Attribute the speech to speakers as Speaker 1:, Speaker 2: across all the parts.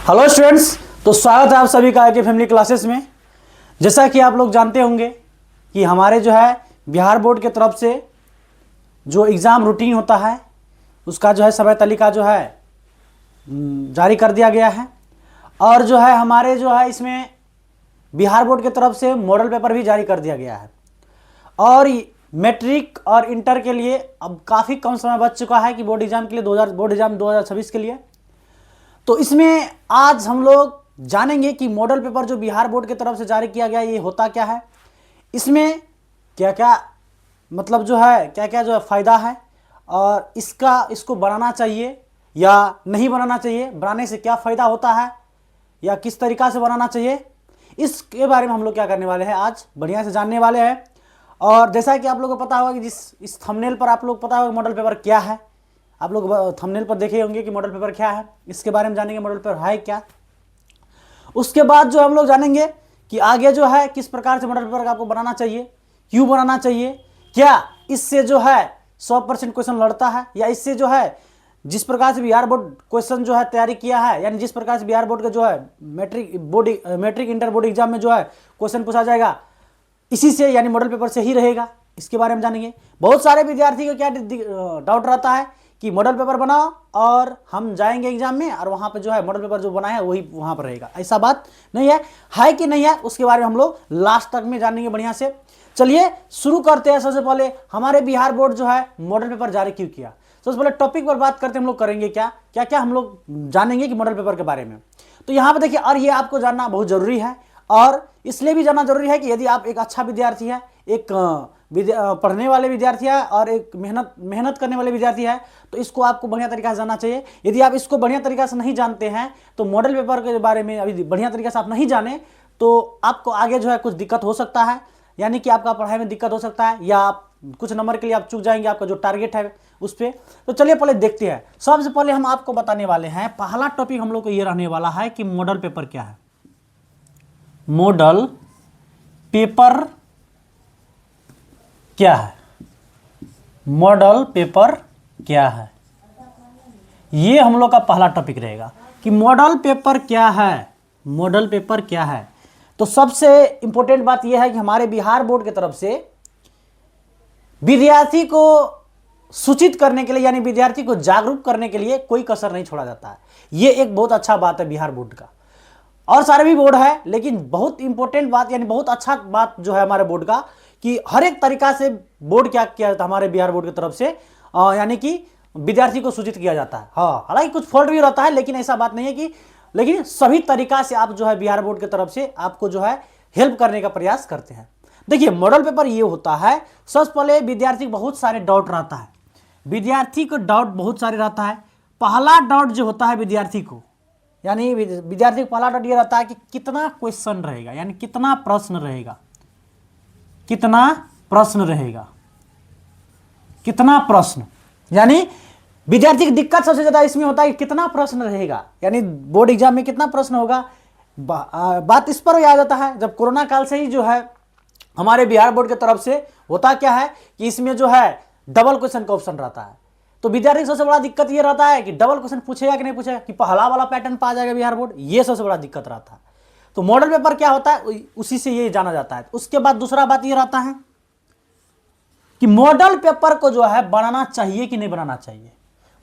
Speaker 1: Hello students, तो स्वागत है आप सभी का आईटी फैमिली क्लासेस में। जैसा कि आप लोग जानते होंगे कि हमारे जो है बिहार बोर्ड के तरफ से जो एग्ज़ाम रूटीन होता है उसका जो है समय तालिका जो है जारी कर दिया गया है। और जो है हमारे जो है इसमें बिहार बोर्ड के तरफ से मॉडल पेपर भी जारी कर दिया गया है। और मैट्रिक और इंटर के लिए अब काफ़ी कम समय बच चुका है कि बोर्ड एग्जाम के लिए बोर्ड एग्जाम 2026 के लिए। तो इसमें आज हम लोग जानेंगे कि मॉडल पेपर जो बिहार बोर्ड की तरफ से जारी किया गया ये होता क्या है, इसमें क्या क्या मतलब जो है क्या क्या जो है फ़ायदा है, और इसको बनाना चाहिए या नहीं बनाना चाहिए, बनाने से क्या फ़ायदा होता है या किस तरीक़ा से बनाना चाहिए, इसके बारे में हम लोग क्या करने वाले हैं, आज बढ़िया से जानने वाले हैं। और जैसा कि आप लोगों को पता होगा कि इस थंबनेल पर आप लोग पता होगा मॉडल पेपर क्या है, आप लोग थंबनेल पर देखे होंगे कि मॉडल पेपर क्या है, इसके बारे में जानेंगे मॉडल पेपर है क्या। उसके बाद जो हम लोग जानेंगे कि आगे जो है किस प्रकार से मॉडल पेपर आपको बनाना चाहिए, क्यों बनाना चाहिए, क्या इससे जो है 100% क्वेश्चन लड़ता है, या इससे जो है जिस प्रकार से बिहार बोर्ड क्वेश्चन जो है तैयारी किया है, यानी जिस प्रकार से बिहार बोर्ड का जो है मैट्रिक इंटर बोर्ड एग्जाम में जो है क्वेश्चन पूछा जाएगा इसी से, यानी मॉडल पेपर से ही रहेगा, इसके बारे में जानेंगे। बहुत सारे विद्यार्थी को क्या डाउट रहता है कि मॉडल पेपर बनाओ और हम जाएंगे एग्जाम में और वहाँ पे जो है मॉडल पेपर जो बना है वही वहाँ पर रहेगा। ऐसा बात नहीं है कि नहीं है, उसके बारे में हम लोग लास्ट तक में जानेंगे बढ़िया से। चलिए शुरू करते हैं। सबसे पहले हमारे बिहार बोर्ड जो है मॉडल पेपर जारी क्यों किया, सबसे पहले टॉपिक पर बात करते हैं। हम लोग करेंगे क्या क्या क्या हम लोग जानेंगे कि मॉडल पेपर के बारे में। तो यहाँ पर देखिए, और ये आपको जानना बहुत जरूरी है, और इसलिए भी जानना जरूरी है कि यदि आप एक अच्छा विद्यार्थी है, एक पढ़ने वाले विद्यार्थी है और एक मेहनत करने वाले विद्यार्थी है, तो इसको आपको बढ़िया तरीका से जानना चाहिए। यदि आप इसको बढ़िया तरीका से नहीं जानते हैं तो मॉडल पेपर के बारे में अभी बढ़िया तरीके से आप नहीं जाने तो आपको आगे जो है कुछ दिक्कत हो सकता है, यानी कि आपका पढ़ाई में दिक्कत हो सकता है, या आप कुछ नंबर के लिए आप चूक जाएंगे आपका जो टारगेट है उस पर। तो चलिए पहले देखते हैं। सबसे पहले हम आपको बताने वाले हैं, पहला टॉपिक हम लोग को ये रहने वाला है कि मॉडल पेपर क्या है। मॉडल पेपर क्या है, मॉडल पेपर क्या है, ये हम लोग का पहला टॉपिक रहेगा कि मॉडल पेपर क्या है, मॉडल पेपर क्या है। तो सबसे इंपॉर्टेंट बात यह है कि हमारे बिहार बोर्ड की तरफ से विद्यार्थी को सूचित करने के लिए, यानी विद्यार्थी को जागरूक करने के लिए कोई कसर नहीं छोड़ा जाता है। ये एक बहुत अच्छा बात है बिहार बोर्ड का, और सारे भी बोर्ड है, लेकिन बहुत इंपॉर्टेंट बात यानी बहुत अच्छा बात जो है हमारे बोर्ड का कि हर एक तरीका से बोर्ड क्या किया जाता है हमारे बिहार बोर्ड की तरफ से, यानी कि विद्यार्थी को सूचित किया जाता है। हाँ, हालांकि कुछ फॉल्ट भी रहता है, लेकिन ऐसा बात नहीं है कि, लेकिन सभी तरीका से आप जो है बिहार बोर्ड की तरफ से आपको जो है हेल्प करने का प्रयास करते हैं। देखिए मॉडल पेपर ये होता है, सबसे पहले विद्यार्थी को बहुत सारे डाउट रहता है, विद्यार्थी को डाउट बहुत सारे रहता है। पहला डाउट जो होता है विद्यार्थी को, यानी विद्यार्थी को पहला डाउट ये रहता है कि कितना क्वेश्चन रहेगा, यानी कितना प्रश्न रहेगा, कितना प्रश्न रहेगा, कितना प्रश्न, यानी विद्यार्थी की दिक्कत सबसे ज्यादा इसमें होता है कि कितना प्रश्न रहेगा, यानी बोर्ड एग्जाम में कितना प्रश्न होगा। बात इस पर आ जाता है जब कोरोना काल से ही जो है हमारे बिहार बोर्ड की तरफ से होता क्या है कि इसमें जो है डबल क्वेश्चन का ऑप्शन रहता है। तो विद्यार्थी की सबसे बड़ा दिक्कत ये रहता है कि डबल क्वेश्चन पूछेगा कि नहीं पूछेगा, कि पहला वाला पैटर्न पा जाएगा बिहार बोर्ड, ये सबसे बड़ा दिक्कत रहता है। तो मॉडल पेपर क्या होता है उसी से ये जाना जाता है। उसके बाद दूसरा बात ये रहता है कि मॉडल पेपर को जो है बनाना चाहिए कि नहीं बनाना चाहिए,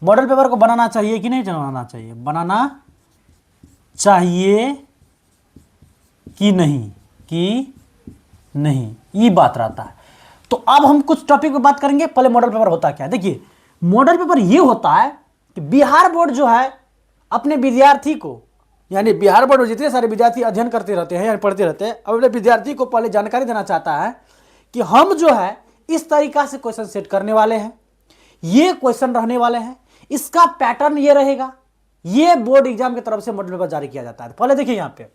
Speaker 1: मॉडल पेपर को बनाना चाहिए कि नहीं बनाना चाहिए, बनाना चाहिए कि नहीं, ये बात रहता है। तो अब हम कुछ टॉपिक पे बात करेंगे। पहले मॉडल पेपर होता क्या है। देखिए मॉडल पेपर ये होता है कि बिहार बोर्ड जो है अपने विद्यार्थी को, यानी बिहार बोर्ड में जितने सारे विद्यार्थी अध्ययन करते रहते हैं यानी पढ़ते रहते हैं, अपने विद्यार्थी को पहले जानकारी देना चाहता है कि हम जो है इस तरीका से क्वेश्चन सेट करने वाले हैं, ये क्वेश्चन रहने वाले हैं, इसका पैटर्न ये रहेगा, ये बोर्ड एग्जाम की तरफ से मॉडल पेपर जारी किया जाता है। पहले देखिए यहाँ पे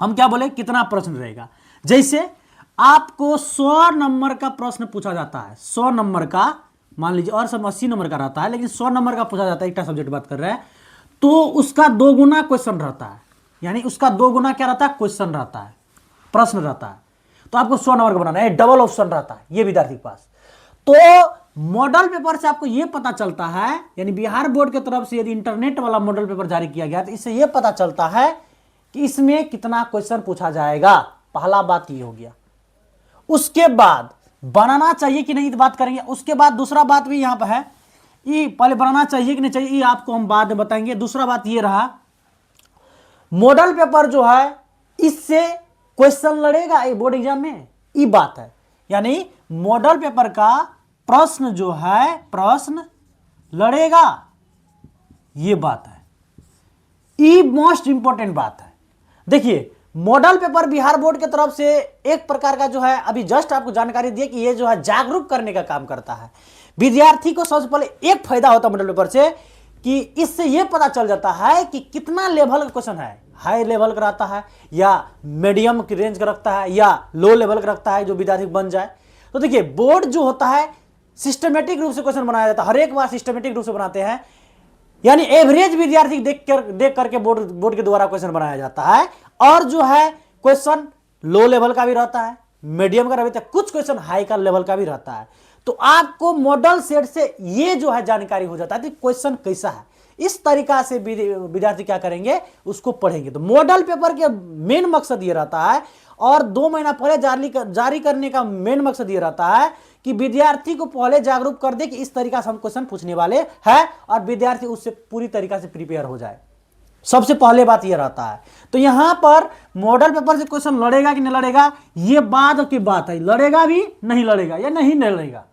Speaker 1: हम क्या बोले, कितना प्रश्न रहेगा। जैसे आपको 100 नंबर का प्रश्न पूछा जाता है, 100 नंबर का मान लीजिए, और सब 80 नंबर का रहता है, लेकिन 100 नंबर का पूछा जाता है, एक सब्जेक्ट बात कर रहे हैं, तो उसका 2 गुना क्वेश्चन रहता है, यानी उसका 2 गुना क्या रहता है, क्वेश्चन रहता है, प्रश्न रहता है। तो आपको 100 नंबर का बनाना है, डबल ऑप्शन रहता है ये विद्यार्थी के पास। तो मॉडल पेपर से आपको यह पता चलता है, यानी बिहार बोर्ड की तरफ से यदि इंटरनेट वाला मॉडल पेपर जारी किया गया तो इससे यह पता चलता है कि इसमें कितना क्वेश्चन पूछा जाएगा। पहला बात ये हो गया। उसके बाद बनाना चाहिए कि नहीं बात करेंगे। उसके बाद दूसरा बात भी यहां पर है, ये पहले बनाना चाहिए कि नहीं चाहिए ये आपको हम बाद में बताएंगे। दूसरा बात ये रहा, मॉडल पेपर जो है इससे क्वेश्चन लड़ेगा ये बोर्ड एग्जाम में, ये बात है। यानी मॉडल पेपर का प्रश्न जो है प्रश्न लड़ेगा, ये बात है, ये मोस्ट इंपॉर्टेंट बात है। देखिए मॉडल पेपर बिहार बोर्ड की तरफ से एक प्रकार का जो है, अभी जस्ट आपको जानकारी दिए कि ये जो है जागरूक करने का काम करता है विद्यार्थी को। सबसे पहले एक फायदा होता है मॉडल पेपर से कि इससे यह पता चल जाता है कि कितना लेवल का क्वेश्चन है, हाई लेवल का रहता है या मीडियम की रेंज का रखता है या लो लेवल का रखता है, जो विद्यार्थी बन जाए। तो देखिए बोर्ड जो होता है सिस्टमेटिक रूप से क्वेश्चन बनाया जाता है, हर एक बार सिस्टमेटिक रूप से बनाते हैं, यानी एवरेज विद्यार्थी देख करके बोर्ड के द्वारा क्वेश्चन बनाया जाता है। और जो है क्वेश्चन लो लेवल का भी रहता है, मीडियम का रहता है, कुछ क्वेश्चन हाई का लेवल का भी रहता है। तो आपको मॉडल सेट से ये जो है जानकारी हो जाता है कि क्वेश्चन कैसा है। इस तरीका से विद्यार्थी क्या करेंगे, उसको पढ़ेंगे। तो मॉडल पेपर के मेन मकसद ये रहता है, और 2 महीना पहले जारी करने का मेन मकसद ये रहता है कि विद्यार्थी को पहले जागरूक कर दे कि इस तरीका से हम क्वेश्चन पूछने वाले हैं, और विद्यार्थी उससे पूरी तरीका से प्रिपेयर हो जाए। सबसे पहले बात यह रहता है। तो यहां पर मॉडल पेपर से क्वेश्चन लड़ेगा कि नहीं लड़ेगा, यह बाद की बात है। लड़ेगा भी नहीं लड़ेगा या नहीं लड़ेगा,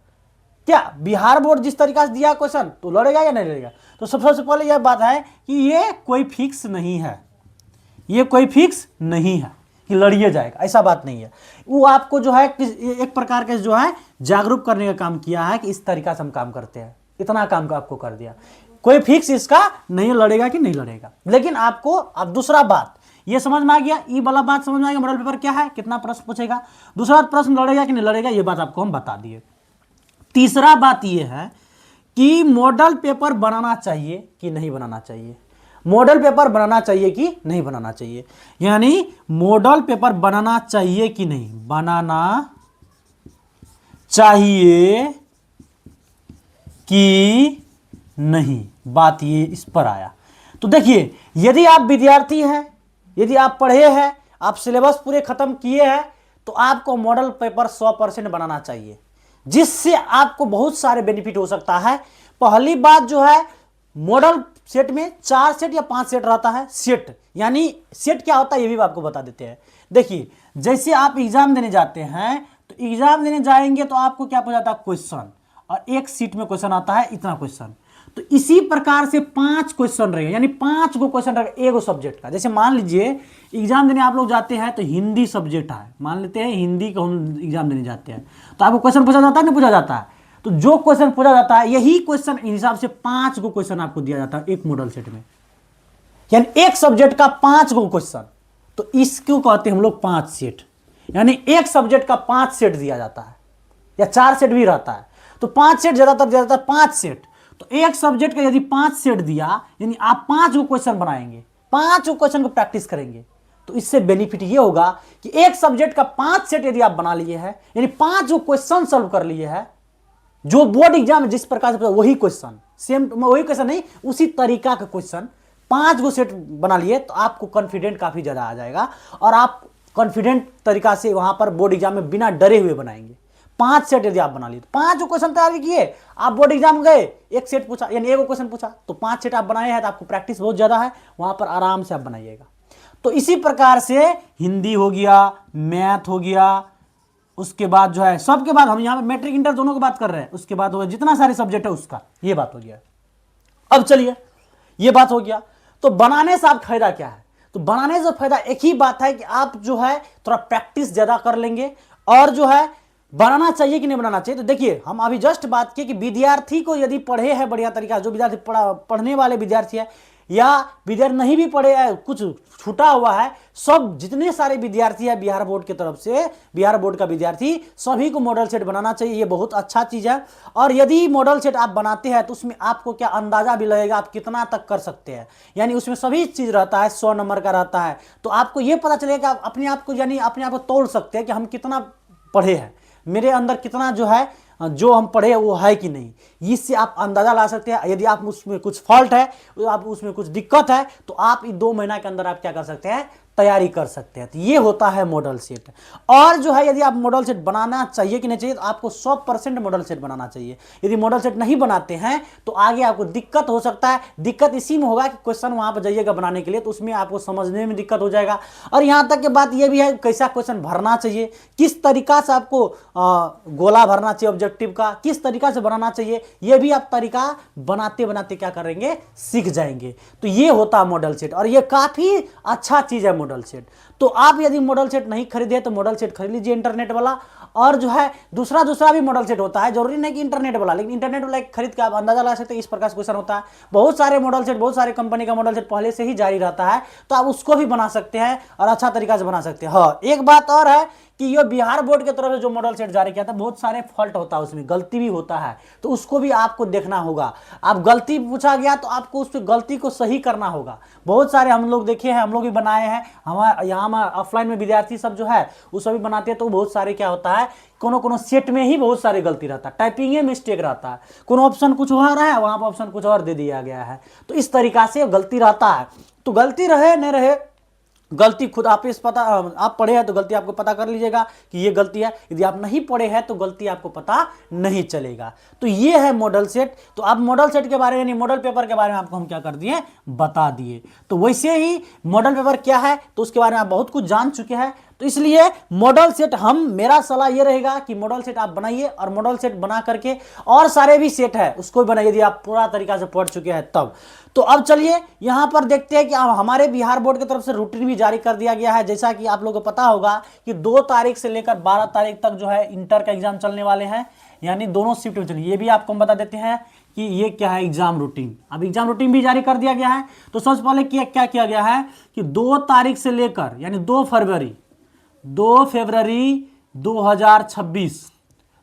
Speaker 1: क्या बिहार बोर्ड जिस तरीका से दिया क्वेश्चन तो लड़ेगा या नहीं लड़ेगा। तो सबसे पहले यह बात है कि ये कोई फिक्स नहीं है, ये कोई फिक्स नहीं है कि लड़िए जाएगा, ऐसा बात नहीं है। वो आपको जो है एक प्रकार के जो है जागरूक करने का काम किया है कि इस तरीका से हम काम करते हैं, इतना काम का आपको कर दिया। कोई फिक्स इसका नहीं लड़ेगा कि नहीं लड़ेगा। लेकिन आपको अब दूसरा बात ये समझ में आ गया, ये वाला बात समझ में आ गया, मॉडल पेपर क्या है, कितना प्रश्न पूछेगा। दूसरा प्रश्न लड़ेगा कि नहीं लड़ेगा, ये बात आपको हम बता दिए। तीसरा बात ये है कि मॉडल पेपर बनाना चाहिए कि नहीं बनाना चाहिए। मॉडल पेपर बनाना चाहिए कि नहीं बनाना चाहिए, यानी मॉडल पेपर बनाना चाहिए कि नहीं बनाना चाहिए कि नहीं, बात ये इस पर आया। तो देखिए यदि आप विद्यार्थी हैं, यदि आप पढ़े हैं, आप सिलेबस पूरे खत्म किए हैं, तो आपको मॉडल पेपर 100% बनाना चाहिए, जिससे आपको बहुत सारे बेनिफिट हो सकता है। पहली बात जो है, मॉडल सेट में 4 सेट या 5 सेट रहता है। सेट यानी सेट क्या होता है ये भी आपको बता देते हैं। देखिए जैसे आप एग्जाम देने जाते हैं, तो एग्जाम देने जाएंगे तो आपको क्या पूछा जाता है, क्वेश्चन, और एक सीट में क्वेश्चन आता है इतना क्वेश्चन। तो इसी प्रकार से 5 क्वेश्चन रहेगा, यानी 5 गो क्वेश्चन रहेगा एगो सब्जेक्ट का। जैसे मान लीजिए एग्जाम देने आप लोग जाते हैं तो हिंदी सब्जेक्ट है, मान लेते हैं हिंदी को हम एग्जाम देने जाते हैं, तो आपको क्वेश्चन पूछा जाता है नहीं पूछा जाता है। तो जो क्वेश्चन पूछा जाता है यही क्वेश्चन हिसाब से 5 गो क्वेश्चन आपको दिया जाता है एक मॉडल सेट में, यानी एक सब्जेक्ट का 5 गो क्वेश्चन। तो इसको कहते हैं हम लोग 5 सेट, यानी एक सब्जेक्ट का 5 सेट दिया जाता है, या 4 सेट भी रहता है। तो 5 सेट ज्यादातर 5 सेट। तो एक सब्जेक्ट का यदि 5 सेट दिया, यानी आप 5 गो क्वेश्चन बनाएंगे, 5 गो क्वेश्चन को प्रैक्टिस करेंगे, तो इससे बेनिफिट ये होगा कि एक सब्जेक्ट का 5 सेट यदि आप बना लिए हैं, यानी 5 गो क्वेश्चन सॉल्व कर लिए हैं, जो बोर्ड एग्जाम में जिस प्रकार से वही क्वेश्चन, सेम वही क्वेश्चन नहीं, उसी तरीका का क्वेश्चन 5 गो सेट बना लिए, तो आपको कॉन्फिडेंट काफी ज्यादा आ जाएगा, और आप कॉन्फिडेंट तरीका से वहां पर बोर्ड एग्जाम में बिना डरे हुए बनाएंगे। 5 सेट यदि आप बना लिए, तो 5 क्वेश्चन तैयार किए, आप बोर्ड एग्जाम गए, एक सेट पूछा यानी एक क्वेश्चन पूछा, तो 5 सेट आप बनाए हैं, तो आपको प्रैक्टिस बहुत ज्यादा है, वहां पर आराम से आप बनाइएगा। तो इसी प्रकार से हिंदी हो गया, मैथ हो गया, उसके बाद जो है सबके बाद हम यहाँ पे मैट्रिक इंटर दोनों की बात कर रहे हैं, उसके बाद हो गया जितना सारे सब्जेक्ट है उसका, ये बात हो गया। अब चलिए ये बात हो गया, तो बनाने से आप फायदा क्या है। तो बनाने से फायदा एक ही बात है कि आप जो है थोड़ा प्रैक्टिस ज्यादा कर लेंगे, और जो है बनाना चाहिए कि नहीं बनाना चाहिए। तो देखिए हम अभी जस्ट बात की कि विद्यार्थी को यदि पढ़े हैं बढ़िया तरीका, जो विद्यार्थी पढ़ने वाले विद्यार्थी है, या विद्यार्थी नहीं भी पढ़े है, कुछ छूटा हुआ है, सब जितने सारे विद्यार्थी है बिहार बोर्ड की तरफ से, बिहार बोर्ड का विद्यार्थी, सभी को मॉडल सेट बनाना चाहिए। ये बहुत अच्छा चीज है। और यदि मॉडल सेट आप बनाते हैं तो उसमें आपको क्या अंदाजा भी लगेगा आप कितना तक कर सकते हैं, यानी उसमें सभी चीज रहता है, 100 नंबर का रहता है। तो आपको ये पता चलेगा आप अपने आप को, यानी अपने आप को तोड़ सकते हैं कि हम कितना पढ़े हैं, मेरे अंदर कितना जो है जो हम पढ़े वो है कि नहीं, इससे आप अंदाज़ा ला सकते हैं। यदि आप उसमें कुछ फॉल्ट है, आप उसमें कुछ दिक्कत है, तो आप 2 महीना के अंदर आप क्या कर सकते हैं, तैयारी कर सकते हैं। तो ये होता है मॉडल सेट। और जो है यदि आप मॉडल सेट बनाना चाहिए कि नहीं चाहिए, तो आपको 100% मॉडल सेट बनाना चाहिए। यदि मॉडल सेट नहीं बनाते हैं तो आगे आपको दिक्कत हो सकता है। दिक्कत इसी में होगा कि क्वेश्चन वहां पर जाइएगा बनाने के लिए तो उसमें आपको समझने में दिक्कत हो जाएगा। और यहां तक की बात यह भी है कैसा क्वेश्चन भरना चाहिए, किस तरीका से आपको गोला भरना चाहिए ऑब्जेक्टिव का, किस तरीका से बनाना चाहिए, यह भी आप तरीका बनाते बनाते क्या करेंगे, सीख जाएंगे। तो ये होता है मॉडल सेट और ये काफी अच्छा चीज है मॉडल सेट। तो आप यदि मॉडल सेट नहीं खरीदे तो मॉडल सेट खरीद लीजिए इंटरनेट वाला। और जो है दूसरा भी मॉडल सेट होता है, जरूरी नहीं कि इंटरनेट वाला, लेकिन इंटरनेट वाला खरीद के आप अंदाजा ला सकते हैं इस प्रकार से क्वेश्चन होता है। बहुत सारे मॉडल सेट, बहुत सारे कंपनी का मॉडल सेट पहले से ही जारी रहता है, तो आप उसको भी बना सकते हैं और अच्छा तरीका से बना सकते हैं। हाँ, एक बात और है कि ये बिहार बोर्ड की तरफ से जो मॉडल सेट जारी किया था, बहुत सारे फॉल्ट होता है उसमें, गलती भी होता है, तो उसको भी आपको देखना होगा। आप गलती पूछा गया तो आपको उस गलती को सही करना होगा। बहुत सारे हम लोग देखे हैं, हम लोग भी बनाए हैं, हमारे यहाँ ऑफलाइन में विद्यार्थी सब जो है वो सभी बनाते हैं। तो बहुत सारे क्या होता है, कोनो सेट में ही बहुत सारे गलती रहता है, टाइपिंग मिस्टेक रहता है, कोनो ऑप्शन कुछ हो रहा है वहां पर ऑप्शन कुछ और दे दिया गया है, तो इस तरीका से गलती रहता है। तो गलती रहे न रहे, गलती खुद आप इस पता, आप पढ़े हैं तो गलती आपको पता कर लीजिएगा कि ये गलती है। यदि आप नहीं पढ़े हैं तो गलती आपको पता नहीं चलेगा। तो ये है मॉडल सेट। तो आप मॉडल सेट के बारे में, यानी मॉडल पेपर के बारे में आपको हम क्या कर दिए, बता दिए। तो वैसे ही मॉडल पेपर क्या है तो उसके बारे में आप बहुत कुछ जान चुके हैं। तो इसलिए मॉडल सेट मेरा सलाह ये रहेगा कि मॉडल सेट आप बनाइए, और मॉडल सेट बना करके और सारे भी सेट है उसको भी बनाइए यदि आप पूरा तरीका से पढ़ चुके हैं तब। तो अब चलिए यहां पर देखते हैं कि हमारे बिहार बोर्ड की तरफ से रूटीन भी जारी कर दिया गया है। जैसा कि आप लोगों को पता होगा कि 2 तारीख से लेकर 12 तारीख तक जो है इंटर का एग्जाम चलने वाले हैं, यानी दोनों शिफ्ट में चलिए। ये भी आपको हम बता देते हैं कि ये क्या है, एग्जाम रूटीन। अब एग्जाम रूटीन भी जारी कर दिया गया है। तो सबसे पहले क्या किया गया है कि 2 तारीख से लेकर यानी 2 फरवरी 2026,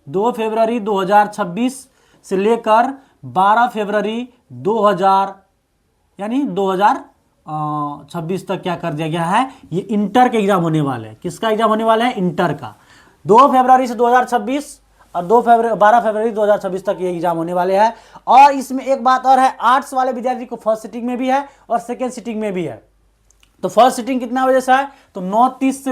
Speaker 1: 2 फरवरी 2026 से लेकर 12 फरवरी 2026 तक क्या कर दिया गया है, ये इंटर के एग्जाम होने वाले हैं। किसका एग्जाम होने वाला है, इंटर का। 2 फरवरी से 2026 और 12 फरवरी 2026 तक ये एग्जाम होने वाले हैं। और इसमें एक बात और है, आर्ट्स वाले विद्यार्थी को फर्स्ट सिटिंग में भी है और सेकेंड सिटिंग में भी है। तो फर्स्ट सिटिंग कितना बजे से है, तो 9:30 से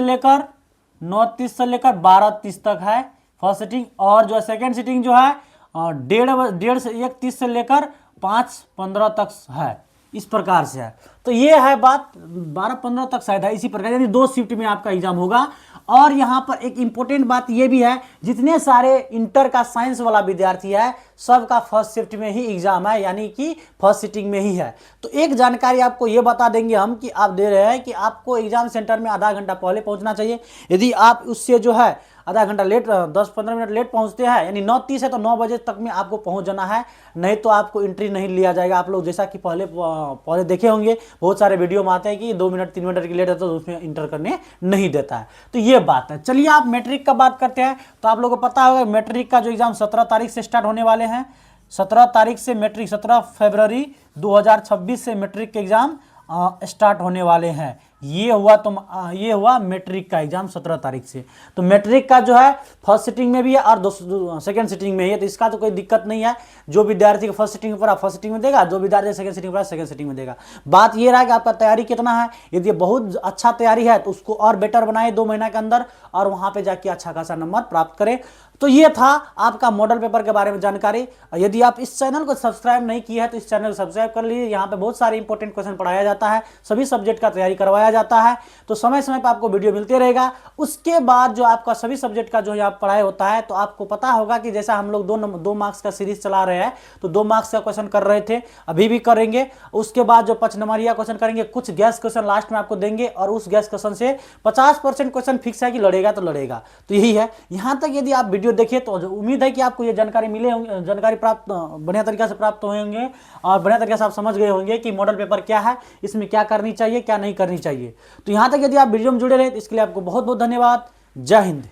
Speaker 1: लेकर 12:30 तक है फर्स्ट सिटिंग। और जो है सेकेंड सिटिंग जो है 1:30 से 1:30 से लेकर 5:15 तक है, इस प्रकार से है। तो ये है बात, 12:15 तक शायद है, इसी प्रकार, यानी 2 शिफ्ट में आपका एग्जाम होगा। और यहाँ पर एक इंपॉर्टेंट बात ये भी है, जितने सारे इंटर का साइंस वाला विद्यार्थी है सबका फर्स्ट शिफ्ट में ही एग्जाम है, यानी कि फर्स्ट सिटिंग में ही है। तो एक जानकारी आपको ये बता देंगे हम कि आप दे रहे हैं कि आपको एग्जाम सेंटर में आधा घंटा पहले पहुंचना चाहिए। यदि आप उससे जो है आधा घंटा लेट, 10-15 मिनट लेट पहुंचते हैं, यानी 9:30 है तो 9 बजे तक में आपको पहुंच जाना है, नहीं तो आपको एंट्री नहीं लिया जाएगा। आप लोग जैसा कि पहले देखे होंगे, बहुत सारे वीडियो में आते हैं कि 2 मिनट 3 मिनट की लेट है तो उसमें इंटर करने नहीं देता है। तो ये बात है। चलिए आप मैट्रिक का बात करते हैं। तो आप लोगों को पता होगा मैट्रिक का जो एग्जाम 17 तारीख से स्टार्ट होने वाले हैं। 17 तारीख से मैट्रिक, 17 फरवरी 2026 से मैट्रिक के एग्जाम स्टार्ट होने वाले हैं। ये हुआ मैट्रिक का एग्जाम 17 तारीख से। तो मैट्रिक का जो है फर्स्ट सिटिंग में भी है और सेकंड सिटिंग में है, तो इसका तो कोई दिक्कत नहीं है। जो विद्यार्थी को फर्स्ट सिटिंग पर फर्स्ट सिटिंग में देगा, जो विद्यार्थी सेकंड सिटिंग पर सेकंड सिटिंग में देगा। बात ये रहा कि आपका तैयारी कितना है। यदि बहुत अच्छा तैयारी है तो उसको और बेटर बनाए 2 महीना के अंदर, और वहां पे जाके अच्छा खासा नंबर प्राप्त करें। तो ये था आपका मॉडल पेपर के बारे में जानकारी। यदि आप इस चैनल को सब्सक्राइब नहीं किया है तो इस चैनल को सब्सक्राइब कर लीजिए। यहाँ पे बहुत सारे इंपॉर्टेंट क्वेश्चन पढ़ाया जाता है, सभी सब्जेक्ट का तैयारी करवाया जाता है, तो समय समय पर आपको वीडियो मिलते रहेगा। उसके बाद जो आपका सभी सब्जेक्ट का जो यहाँ पढ़ाई होता है, तो आपको पता होगा कि जैसा हम लोग 2 मार्क्स का सीरीज चला रहे हैं, तो 2 मार्क्स का क्वेश्चन कर रहे थे, अभी भी करेंगे। उसके बाद जो 5 नंबरिया क्वेश्चन करेंगे, कुछ गैस क्वेश्चन लास्ट में आपको देंगे, और उस गैस क्वेश्चन से 50% क्वेश्चन फिक्स है कि लड़ेगा तो लड़ेगा। तो यही है। यहाँ तक यदि आप वीडियो देखें तो उम्मीद है कि आपको ये जानकारी मिले होंगे, जानकारी प्राप्त बढ़िया तरीके से प्राप्त हुए होंगे, और बढ़िया तरीके से आप समझ गए होंगे कि मॉडल पेपर क्या है, इसमें क्या करनी चाहिए क्या नहीं करनी चाहिए। तो यहाँ तक यदि आप वीडियो में जुड़े रहे तो इसके लिए आपको बहुत बहुत धन्यवाद। जय हिंद।